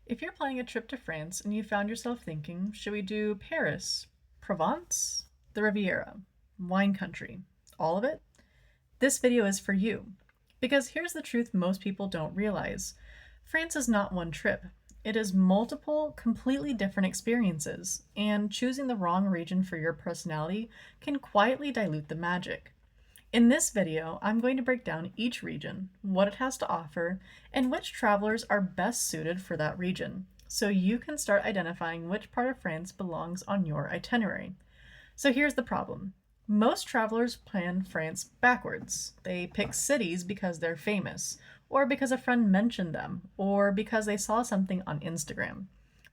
If you're planning a trip to France and you found yourself thinking, should we do Paris, Provence, the Riviera, wine country, all of it? This video is for you. Because here's the truth most people don't realize. France is not one trip. It is multiple, completely different experiences, and choosing the wrong region for your personality can quietly dilute the magic. In this video, I'm going to break down each region, what it has to offer, and which travelers are best suited for that region, so you can start identifying which part of France belongs on your itinerary. So here's the problem. Most travelers plan France backwards. They pick cities because they're famous, or because a friend mentioned them, or because they saw something on Instagram.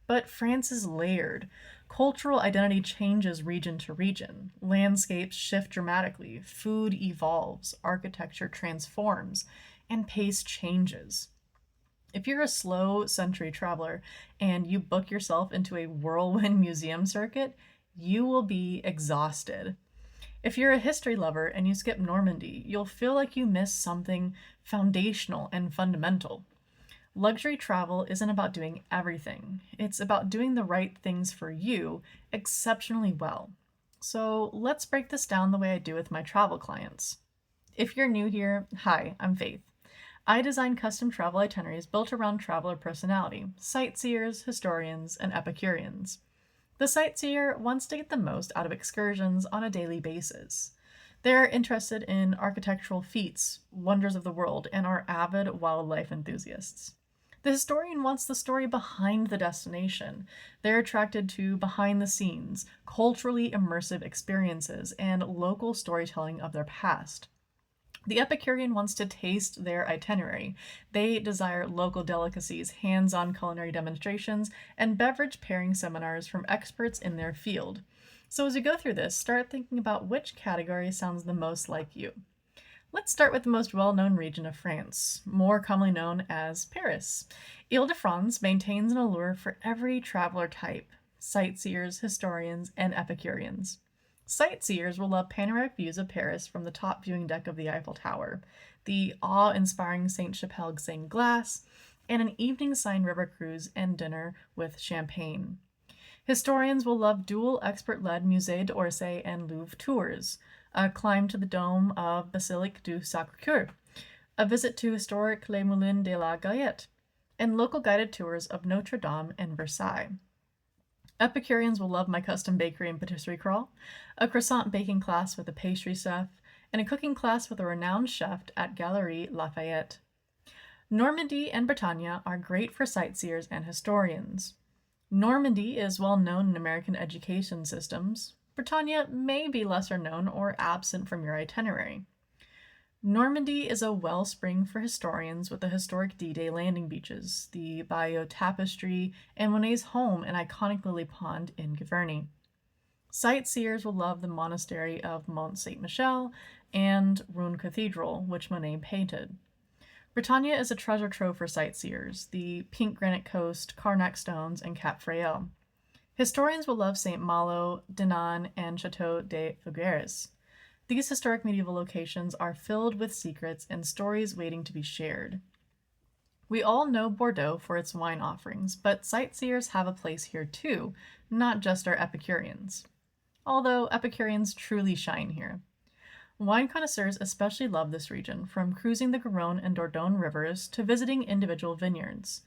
But France is layered. Cultural identity changes region to region. Landscapes shift dramatically. Food evolves. Architecture transforms. And pace changes. If you're a slow century traveler and you book yourself into a whirlwind museum circuit, you will be exhausted. If you're a history lover and you skip Normandy, you'll feel like you missed something foundational and fundamental. Luxury travel isn't about doing everything. It's about doing the right things for you exceptionally well. So let's break this down the way I do with my travel clients. If you're new here, hi, I'm Faith. I design custom travel itineraries built around traveler personality, sightseers, historians, and Epicureans. The sightseer wants to get the most out of excursions on a daily basis. They're interested in architectural feats, wonders of the world, and are avid wildlife enthusiasts. The historian wants the story behind the destination. They're attracted to behind the scenes, culturally immersive experiences, and local storytelling of their past. The Epicurean wants to taste their itinerary. They desire local delicacies, hands-on culinary demonstrations, and beverage pairing seminars from experts in their field. So as we go through this, start thinking about which category sounds the most like you. Let's start with the most well-known region of France, more commonly known as Paris. Ile-de-France maintains an allure for every traveler type: sightseers, historians, and Epicureans. Sightseers will love panoramic views of Paris from the top viewing deck of the Eiffel Tower, the awe-inspiring Sainte-Chapelle stained glass, and an evening Seine River cruise and dinner with champagne. Historians will love dual expert-led Musée d'Orsay and Louvre tours, a climb to the dome of Basilique du Sacré-Cœur, a visit to historic Les Moulins de la Galette, and local guided tours of Notre Dame and Versailles. Epicureans will love my custom bakery and patisserie crawl, a croissant baking class with a pastry chef, and a cooking class with a renowned chef at Galerie Lafayette. Normandy and Bretagne are great for sightseers and historians. Normandy is well known in American education systems. Bretagne may be lesser known or absent from your itinerary. Normandy is a wellspring for historians with the historic D-Day landing beaches, the Bayeux Tapestry, and Monet's home and iconic Lily Pond in Giverny. Sightseers will love the monastery of Mont Saint-Michel and Rouen Cathedral, which Monet painted. Bretagne is a treasure trove for sightseers, the pink granite coast, Carnac stones, and Cap Frael. Historians will love St. Malo, Dinan, and Chateau de Figueres. These historic medieval locations are filled with secrets and stories waiting to be shared. We all know Bordeaux for its wine offerings, but sightseers have a place here too, not just our Epicureans. Although Epicureans truly shine here. Wine connoisseurs especially love this region, from cruising the Garonne and Dordogne rivers to visiting individual vineyards.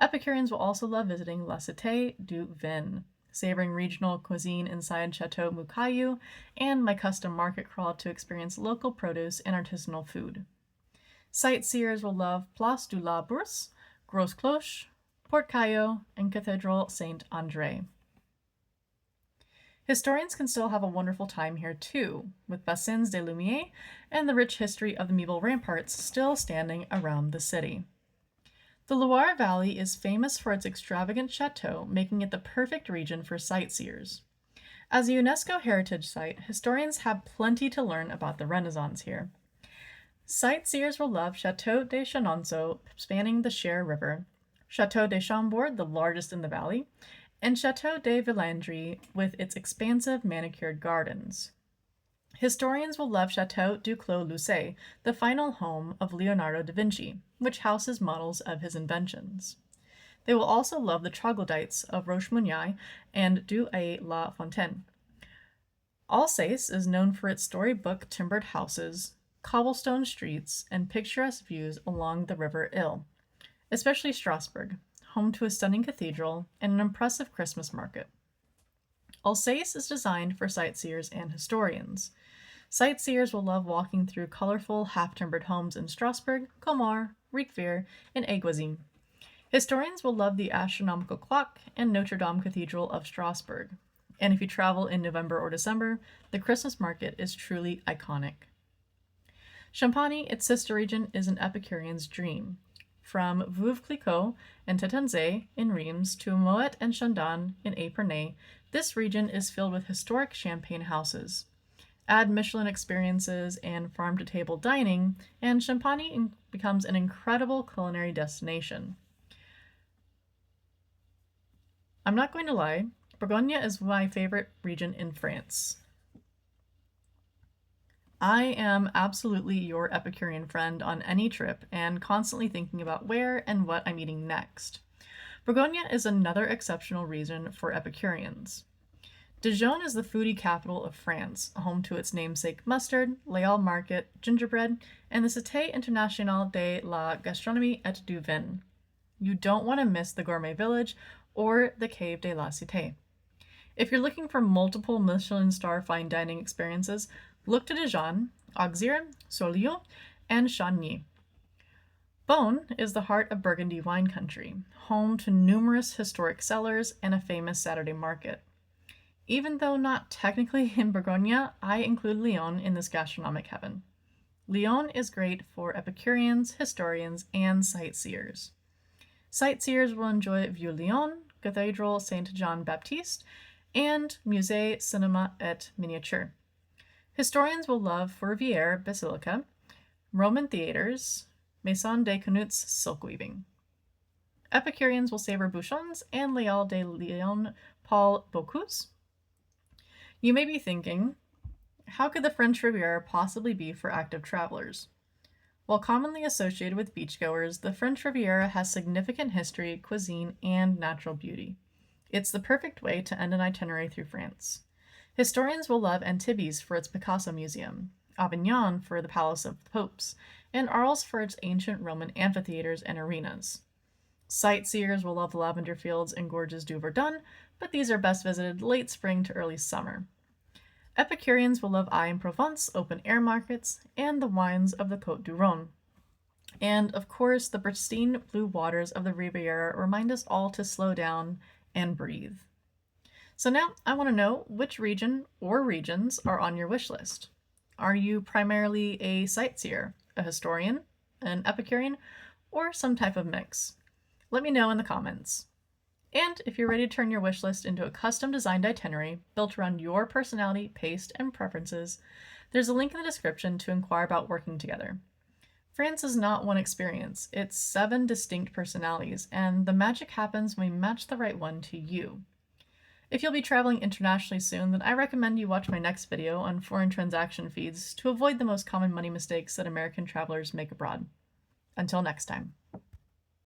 Epicureans will also love visiting La Cité du Vin, savoring regional cuisine inside Chateau Mucayu, and my custom market crawl to experience local produce and artisanal food. Sightseers will love Place de la Bourse, Grosse Cloche, Port Caillou, and Cathedral Saint-André. Historians can still have a wonderful time here too, with Bassins des Lumières and the rich history of the medieval ramparts still standing around the city. The Loire Valley is famous for its extravagant chateau, making it the perfect region for sightseers. As a UNESCO heritage site, historians have plenty to learn about the Renaissance here. Sightseers will love Chateau de Chenonceau, spanning the Cher River, Chateau de Chambord, the largest in the valley, and Chateau de Villandry with its expansive manicured gardens. Historians will love Chateau du Clos Lucé, the final home of Leonardo da Vinci, which houses models of his inventions. They will also love the troglodytes of Rochemunyaille and Douai-la-Fontaine. Alsace is known for its storybook timbered houses, cobblestone streets, and picturesque views along the River Ill, especially Strasbourg, home to a stunning cathedral and an impressive Christmas market. Alsace is designed for sightseers and historians. Sightseers will love walking through colorful, half-timbered homes in Strasbourg, Colmar, Riquewihr, and Aiguezine. Historians will love the astronomical clock and Notre Dame Cathedral of Strasbourg. And if you travel in November or December, the Christmas market is truly iconic. Champagne, its sister region, is an Epicurean's dream. From Veuve-Clicquot and Tatanzé in Reims to Moet and Chandon in Épernay, this region is filled with historic champagne houses. Add Michelin experiences and farm-to-table dining, and Champagne becomes an incredible culinary destination. I'm not going to lie, Bourgogne is my favorite region in France. I am absolutely your Epicurean friend on any trip and constantly thinking about where and what I'm eating next. Bourgogne is another exceptional region for Epicureans. Dijon is the foodie capital of France, home to its namesake mustard, Léal Market, gingerbread, and the Cité Internationale de la Gastronomie et du Vin. You don't want to miss the Gourmet Village or the Cave de la Cité. If you're looking for multiple Michelin star fine dining experiences, look to Dijon, Auxerre, Saulieu, and Chagny. Beaune is the heart of Burgundy wine country, home to numerous historic cellars and a famous Saturday market. Even though not technically in Bourgogne, I include Lyon in this gastronomic heaven. Lyon is great for Epicureans, historians, and sightseers. Sightseers will enjoy Vieux-Lyon, Cathedral Saint-Jean-Baptiste, and Musée Cinéma et Miniature. Historians will love Fourvière Basilica, Roman theaters, Maison des Canuts silk weaving. Epicureans will savor Bouchons and Léal de Lyon Paul Bocuse. You may be thinking, how could the French Riviera possibly be for active travelers? While commonly associated with beachgoers, the French Riviera has significant history, cuisine, and natural beauty. It's the perfect way to end an itinerary through France. Historians will love Antibes for its Picasso Museum, Avignon for the Palace of the Popes, and Arles for its ancient Roman amphitheaters and arenas. Sightseers will love the lavender fields and gorges du Verdun, but these are best visited late spring to early summer. Epicureans will love Aix-en-Provence open-air markets and the wines of the Côte du Rhône. And, of course, the pristine blue waters of the Riviera remind us all to slow down and breathe. So now I want to know which region or regions are on your wish list. Are you primarily a sightseer, a historian, an Epicurean, or some type of mix? Let me know in the comments. And if you're ready to turn your wish list into a custom designed itinerary built around your personality, taste, and preferences, there's a link in the description to inquire about working together. France is not one experience, it's 7 distinct personalities, and the magic happens when we match the right one to you. If you'll be traveling internationally soon, then I recommend you watch my next video on foreign transaction fees to avoid the most common money mistakes that American travelers make abroad. Until next time.